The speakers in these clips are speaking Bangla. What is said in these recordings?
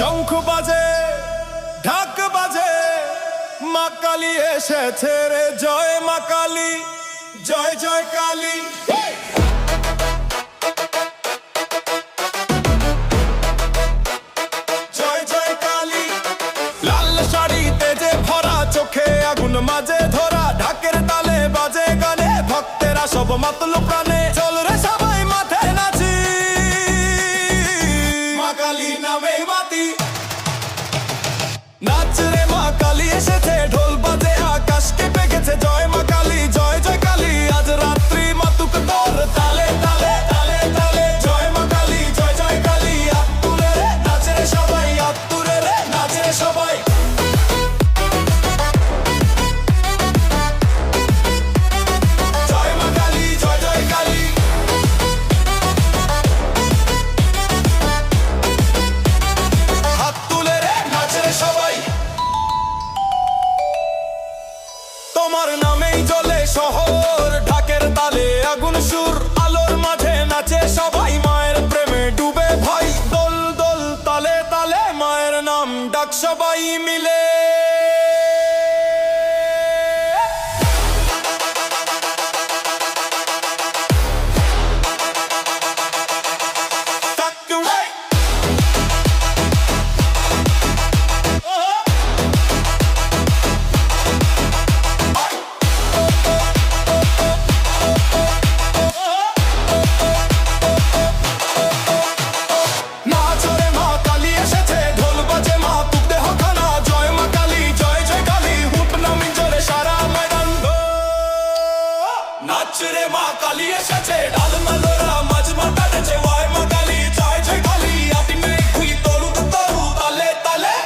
শঙ্খ বাজে ঢাক বাজে মা কালী এসেছে রে জয় মা কালী জয় জয় কালী জয় জয় কালী লাল শাড়িতে যে ভরা চোখে আগুন মাঝে ধরা ঢাকের তালে বাজে গানে ভক্তেরা সব মাতল প্রাণে চল রে সবাই মাঠে নাচি মা কালী নামে মাতি নাচ রে মা কালী এসেছে ঢোল বাজে আকাশ কেঁপে গেছে জয় মা কালী জয় জয় কালী আজ রাত্রি মাতুক তোর তালে তালে তালে তালে জয় মা কালী জয় জয় কালী আত্তুরে রে নাচ রে সবাই আত্তুরে রে নাচ রে সবাই জয় মা কালী জয় জয় কালী হাত তুলে রে নাচ রে সবাই তোমার নামেই জ্বলে শহর ঢাকের তালে আগুন সুর আলোর মাঝে নাচে সবাই মায়ের প্রেমে ডুবে ভাই দোল দোল তালে তালে মায়ের নাম ডাক সবাই মিলে রে মা কালী এসেছে ঢাল মালোরা মাঝ মাথা নেচে ওয়াই মা কালী জয় জয় কালী আপনি মেয়ে খুই তরু তরু তালে তালে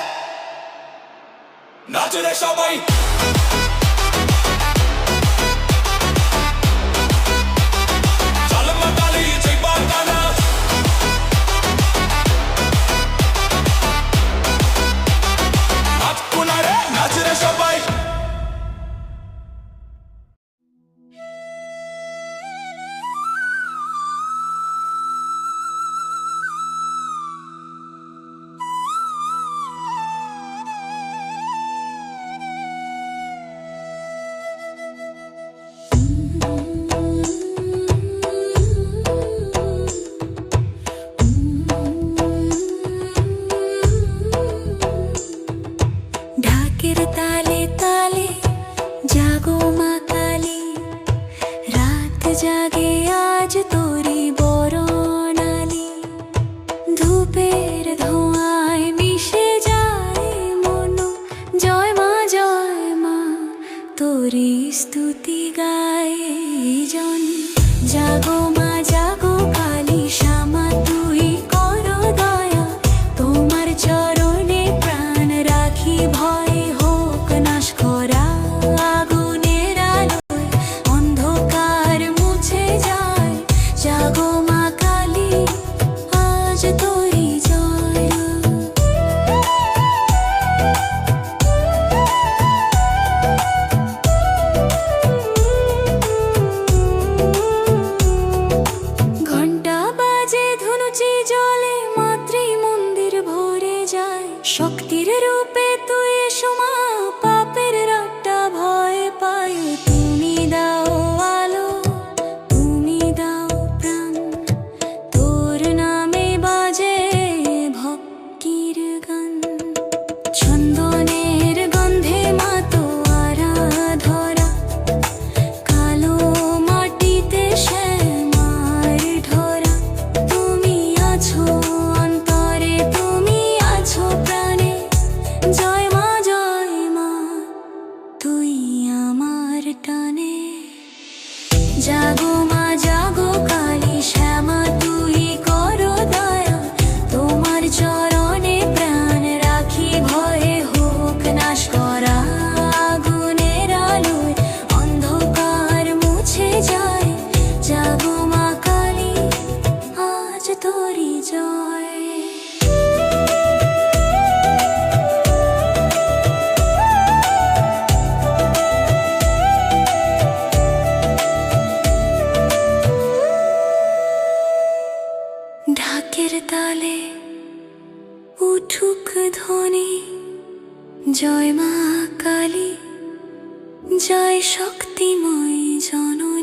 নাচ রে সবাই চল মা কালী জয় বাগানা নাচ কোনা রে নাচ রে সবাই ঢাকের তালে তালে জাগো মা কালী রাত জাগে আজ তোরি বরণালী ধূপের ধোঁয়ায় মিশে যায় মন জয় মা তোরি স্তুতি গায় জন জাগো মা জাগো কালী শ্যামা তুই করো দয়া তোমার চরণে প্রাণ রাখি ভয় হোক নাশ করা আগুনের আলোয় অন্ধকার মুছে যায় জাগো মা কালী আজ তোরি জয় ঘণ্টা বাজে ধনুচি জ্বলে মাতৃ মন্দির ভরে যায় শক্তির রূপে তুই এসো মা পাপের রাতটা ভয় পায় তুমি দাও আলো তুমি দাও প্রাণ তোর নামে বাজে ভক্তির গান চন্দনের গন্ধে মা তোয়ারা ধরা কালো মাটিতে শ্যামার ঢোরা তুমি আছো অন্তরে তুমি আছো প্রাণে জয় মা তুই আমার টানে জাগো মা জাগো কালী শ্যামা তুই করো দয়া তোমার চরণে প্রাণ রাখি ভয়ে হোক নাশ করা আগুনের আলোয় অন্ধকার মুছে যায় জাগো মা কালী আজ তোরি জয় ঢাকের তালে উঠুক ধ্বনি, জয় মা কালী, জয় শক্তিময় জন